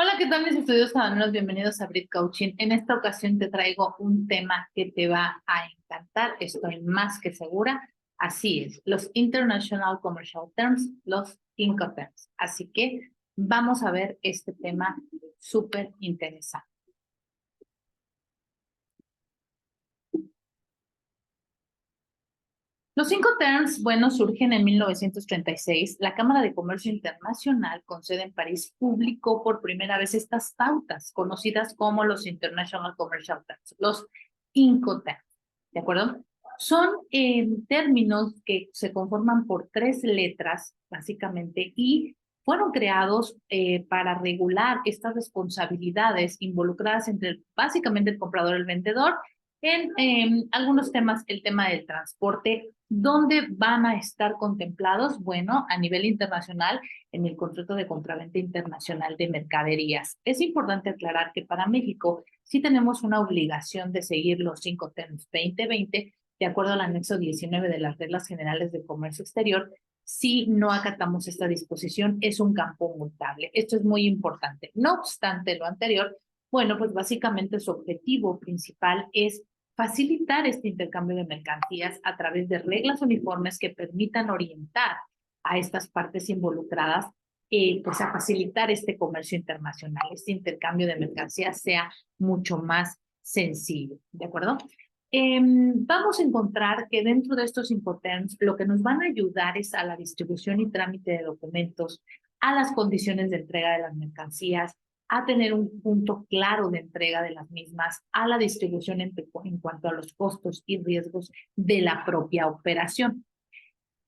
Hola, ¿qué tal mis estudios alumnos? Bienvenidos a Brit Coaching. En esta ocasión te traigo un tema que te va a encantar, estoy más que segura. Así es, los International Commercial Terms, los Incoterms. Así que vamos a ver este tema súper interesante. Los Incoterms, bueno, surgen en 1936. La Cámara de Comercio Internacional, con sede en París, publicó por primera vez estas pautas, conocidas como los International Commercial Terms, los Incoterms, ¿de acuerdo? Son términos que se conforman por tres letras, básicamente, y fueron creados para regular estas responsabilidades involucradas entre básicamente el comprador y el vendedor en algunos temas, el tema del transporte. ¿Dónde van a estar contemplados? Bueno, a nivel internacional, en el contrato de compraventa internacional de mercaderías. Es importante aclarar que para México sí tenemos una obligación de seguir los 5 TEMS 2020, de acuerdo al anexo 19 de las Reglas Generales de Comercio Exterior. Si no acatamos esta disposición, es un campo multable. Esto es muy importante. No obstante lo anterior, bueno, pues básicamente su objetivo principal es facilitar este intercambio de mercancías a través de reglas uniformes que permitan orientar a estas partes involucradas, pues a facilitar este comercio internacional, este intercambio de mercancías sea mucho más sencillo, ¿de acuerdo? Vamos a encontrar que dentro de estos Incoterms lo que nos van a ayudar es a la distribución y trámite de documentos, a las condiciones de entrega de las mercancías, a tener un punto claro de entrega de las mismas, a la distribución en cuanto a los costos y riesgos de la propia operación.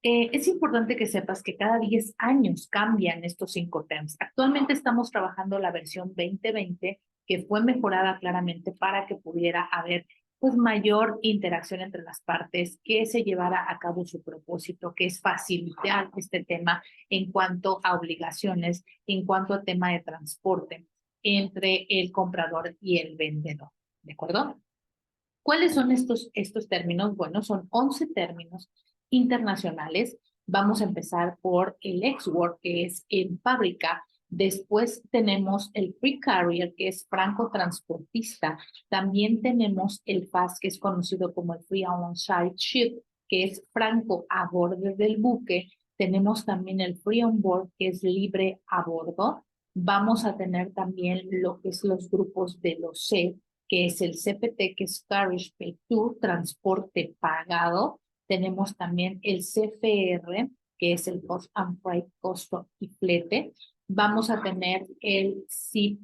Es importante que sepas que cada 10 años cambian estos 5 TEMS. Actualmente estamos trabajando la versión 2020, que fue mejorada claramente para que pudiera haber pues mayor interacción entre las partes, que se llevara a cabo su propósito, que es facilitar este tema en cuanto a obligaciones, en cuanto a tema de transporte entre el comprador y el vendedor. ¿De acuerdo? ¿Cuáles son estos términos? Bueno, son 11 términos internacionales. Vamos a empezar por el export, que es en fábrica. Después tenemos el free carrier, que es franco transportista. También tenemos el FAS, que es conocido como el free on-site ship, que es franco a bordo del buque. Tenemos también el free on board, que es libre a bordo. Vamos a tener también lo que es los grupos de los C, que es el CPT, que es Carriage Paid to, transporte pagado. Tenemos también el CFR, que es el Cost and Freight, costo y flete. Vamos a tener el CIP,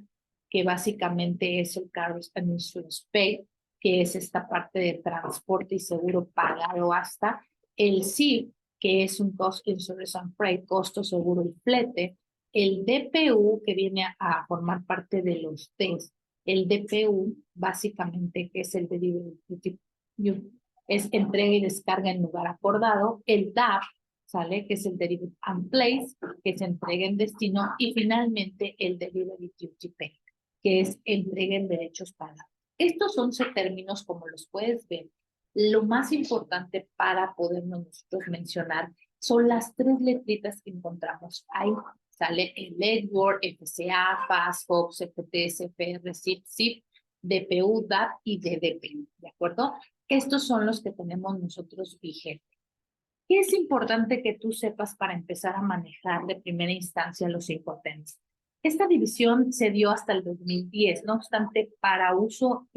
que básicamente es el Carriage and Insurance Paid, que es esta parte de transporte y seguro pagado hasta. El CIP, que es un Cost, Insurance and Freight, costo, seguro y flete. El DPU, que viene a formar parte de los Ts. El DPU, básicamente, que es el Delivery es entrega y descarga en lugar acordado. El DAP, ¿sale? Que es el Delivery and Place, que es entrega en destino. Y finalmente el Delivery Duty Paid, que es entrega en derechos pagados. Estos 11 términos, como los puedes ver, lo más importante para podernos nosotros mencionar son las tres letritas que encontramos ahí. Sale el Edward, FCA, FAS, FOX, FT, CFR, CIP, CIP, DPU, DAP y DDP, ¿de acuerdo? Estos son los que tenemos nosotros vigentes. ¿Qué es importante que tú sepas para empezar a manejar de primera instancia los 5 TEMS? Esta división se dio hasta el 2010, no obstante, para uso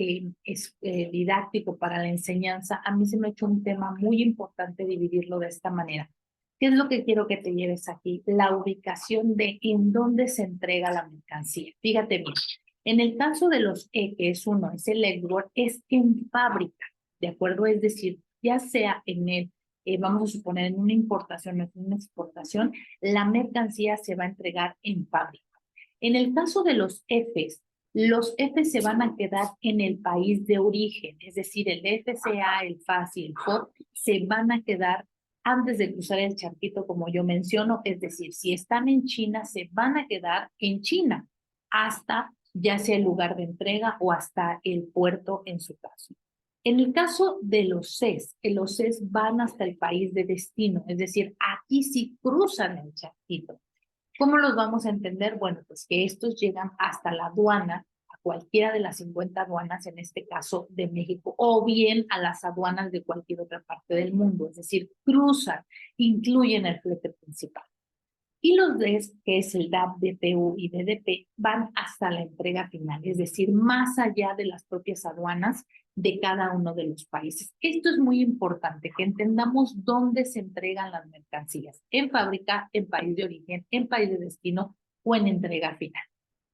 didáctico, para la enseñanza, a mí se me ha hecho un tema muy importante dividirlo de esta manera. ¿Qué es lo que quiero que te lleves aquí? La ubicación de en dónde se entrega la mercancía. Fíjate bien, en el caso de los que es uno, es el Edward, es en fábrica, ¿de acuerdo? Es decir, ya sea en el vamos a suponer en una importación o en una exportación, la mercancía se va a entregar en fábrica. En el caso de los Fs se van a quedar en el país de origen, es decir, el FCA, el FAS y el FOB se van a quedar antes de cruzar el charquito, como yo menciono, es decir, si están en China, se van a quedar en China hasta ya sea el lugar de entrega o hasta el puerto en su caso. En el caso de los CES van hasta el país de destino, es decir, aquí sí cruzan el charquito. ¿Cómo los vamos a entender? Bueno, pues que estos llegan hasta la aduana, a cualquiera de las 50 aduanas, en este caso de México, o bien a las aduanas de cualquier otra parte del mundo, es decir, cruzan, incluyen el flete principal. Y los Ds, que es el DAP, DPU y DDP, van hasta la entrega final, es decir, más allá de las propias aduanas de cada uno de los países. Esto es muy importante, que entendamos dónde se entregan las mercancías, en fábrica, en país de origen, en país de destino o en entrega final.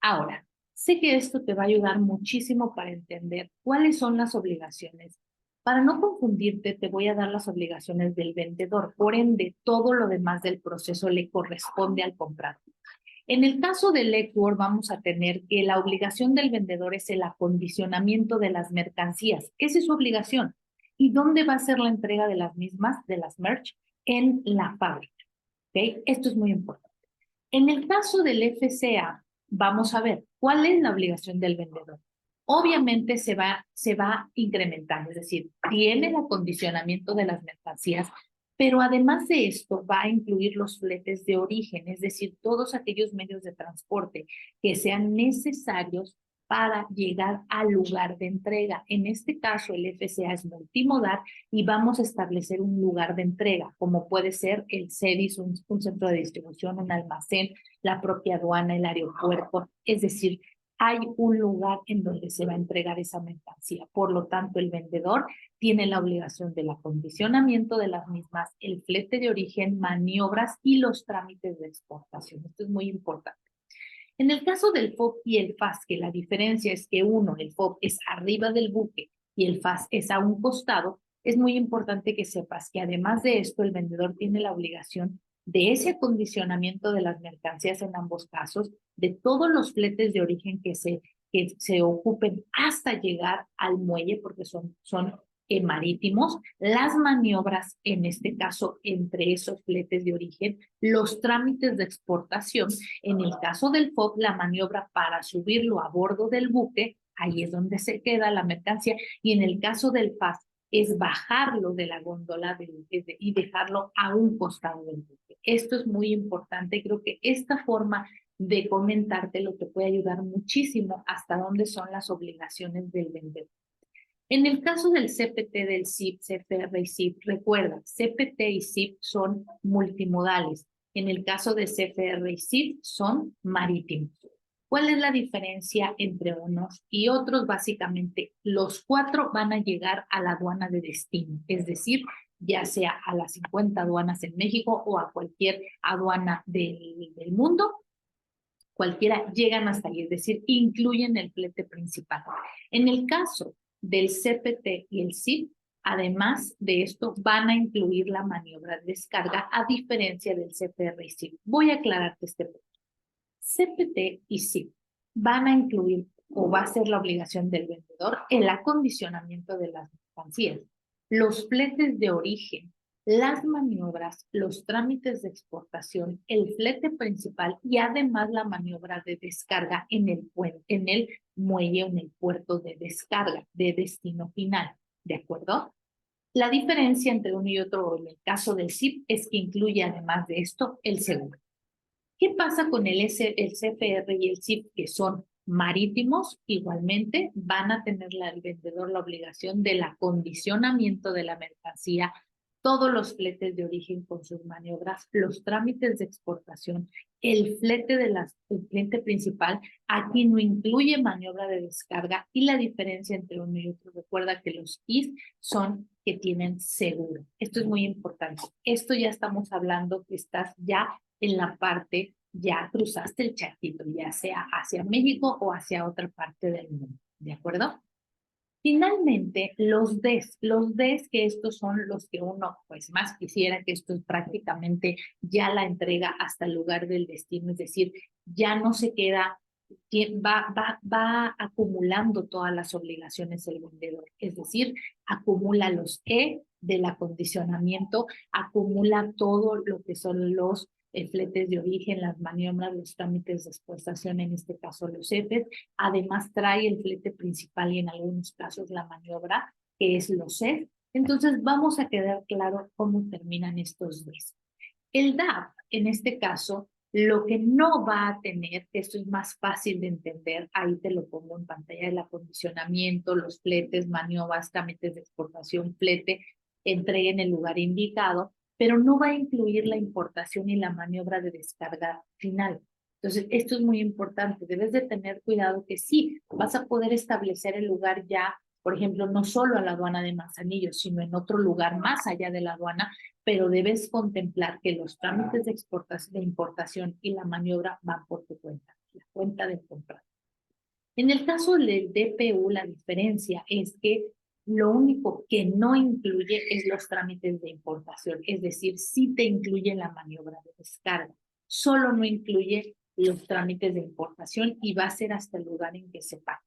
Ahora, sé que esto te va a ayudar muchísimo para entender cuáles son las obligaciones. Para no confundirte, te voy a dar las obligaciones del vendedor. Por ende, todo lo demás del proceso le corresponde al comprador. En el caso del Equor, vamos a tener que la obligación del vendedor es el acondicionamiento de las mercancías. Esa es su obligación. ¿Y dónde va a ser la entrega de las mismas, de las merch? En la fábrica. ¿Okay? Esto es muy importante. En el caso del FCA, vamos a ver cuál es la obligación del vendedor. Obviamente se va incrementando, es decir, tiene el acondicionamiento de las mercancías, pero además de esto va a incluir los fletes de origen, es decir, todos aquellos medios de transporte que sean necesarios para llegar al lugar de entrega. En este caso, el FCA es multimodal y vamos a establecer un lugar de entrega, como puede ser el CEDIS, un centro de distribución, un almacén, la propia aduana, el aeropuerto, es decir, hay un lugar en donde se va a entregar esa mercancía. Por lo tanto, el vendedor tiene la obligación del acondicionamiento de las mismas, el flete de origen, maniobras y los trámites de exportación. Esto es muy importante. En el caso del FOB y el FAS, que la diferencia es que uno, el FOB, es arriba del buque y el FAS es a un costado, es muy importante que sepas que además de esto, el vendedor tiene la obligación de ese acondicionamiento de las mercancías en ambos casos, de todos los fletes de origen que se ocupen hasta llegar al muelle, porque son marítimos, las maniobras, en este caso, entre esos fletes de origen, los trámites de exportación. En el caso del FOB, la maniobra para subirlo a bordo del buque, ahí es donde se queda la mercancía, y en el caso del FAS, es bajarlo de la góndola y dejarlo a un costado del buque. Esto es muy importante, creo que esta forma de comentártelo te puede ayudar muchísimo hasta dónde son las obligaciones del vendedor. En el caso del CPT, del CIP, CFR y CIP, recuerda, CPT y CIP son multimodales. En el caso de CFR y CIP son marítimos. ¿Cuál es la diferencia entre unos y otros? Básicamente, los cuatro van a llegar a la aduana de destino, es decir, ya sea a las 50 aduanas en México o a cualquier aduana del mundo, cualquiera llegan hasta ahí, es decir, incluyen el flete principal. En el caso del CPT y el CIP, además de esto, van a incluir la maniobra de descarga, a diferencia del CFR y CIP. Voy a aclararte este punto. CPT y CIP van a incluir, o va a ser la obligación del vendedor, el acondicionamiento de las mercancías, los fletes de origen, las maniobras, los trámites de exportación, el flete principal y además la maniobra de descarga en el muelle o en el puerto de descarga de destino final. ¿De acuerdo? La diferencia entre uno y otro en el caso del CIP es que incluye además de esto el seguro. ¿Qué pasa con el CFR y el CIP, que son marítimos? Igualmente van a tener el vendedor la obligación del acondicionamiento de la mercancía, todos los fletes de origen con sus maniobras, los trámites de exportación, el flete principal. Aquí no incluye maniobra de descarga, y la diferencia entre uno y otro, recuerda que los IS son que tienen seguro. Esto es muy importante. Esto ya estamos hablando que estás ya en la parte, ya cruzaste el charquito, ya sea hacia México o hacia otra parte del mundo. ¿De acuerdo? Finalmente, los Ds, que estos son los que uno pues más quisiera, que esto es prácticamente ya la entrega hasta el lugar del destino, es decir, ya no se queda, va acumulando todas las obligaciones el vendedor, es decir, acumula los del acondicionamiento, acumula todo lo que son los fletes de origen, las maniobras, los trámites de exportación, en este caso los EFES. Además trae el flete principal y en algunos casos la maniobra, que es los CEF. Entonces vamos a quedar claro cómo terminan estos Ds. El DAP, en este caso, Lo que no va a tener, esto es más fácil de entender, ahí te lo pongo en pantalla, el acondicionamiento, los fletes, maniobras, trámites de exportación, flete, entrega en el lugar indicado, pero no va a incluir la importación y la maniobra de descarga final. Entonces, esto es muy importante. Debes de tener cuidado que sí, vas a poder establecer el lugar ya, por ejemplo, no solo a la aduana de Manzanillo, sino en otro lugar más allá de la aduana, pero debes contemplar que los trámites de exportación, de importación y la maniobra van por tu cuenta, la cuenta del comprador. En el caso del DPU, la diferencia es que lo único que no incluye es los trámites de importación, es decir, sí te incluye la maniobra de descarga, solo no incluye los trámites de importación y va a ser hasta el lugar en que se paga.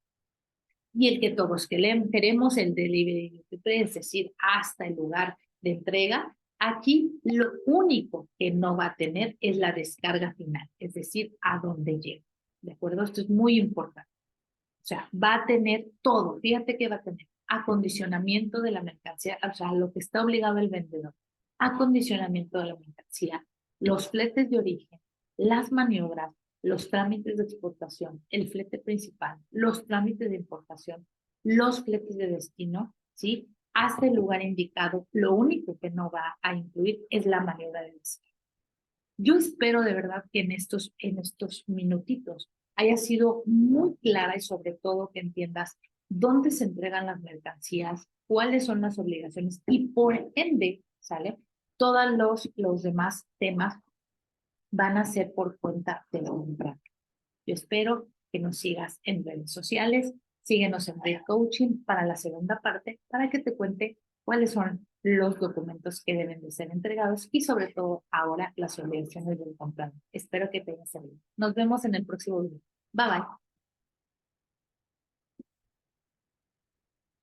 Y el que todos queremos, el delivery, es decir, hasta el lugar de entrega. Aquí lo único que no va a tener es la descarga final, es decir, a dónde llega. ¿De acuerdo? Esto es muy importante. O sea, va a tener todo. Fíjate que va a tener acondicionamiento de la mercancía, o sea, lo que está obligado el vendedor. Acondicionamiento de la mercancía, los fletes de origen, las maniobras, los trámites de exportación, el flete principal, los trámites de importación, los fletes de destino, ¿sí? Hasta el lugar indicado. Lo único que no va a incluir es la maniobra de descarga. Yo espero de verdad que en estos minutitos haya sido muy clara y sobre todo que entiendas dónde se entregan las mercancías, cuáles son las obligaciones y por ende, ¿sale? Todos los demás temas van a ser por cuenta del comprador. Yo espero que nos sigas en redes sociales, síguenos en Real Coaching para la segunda parte, para que te cuente cuáles son los documentos que deben de ser entregados y sobre todo ahora las obligaciones del comprador. Espero que te haya servido. Nos vemos en el próximo video. Bye bye.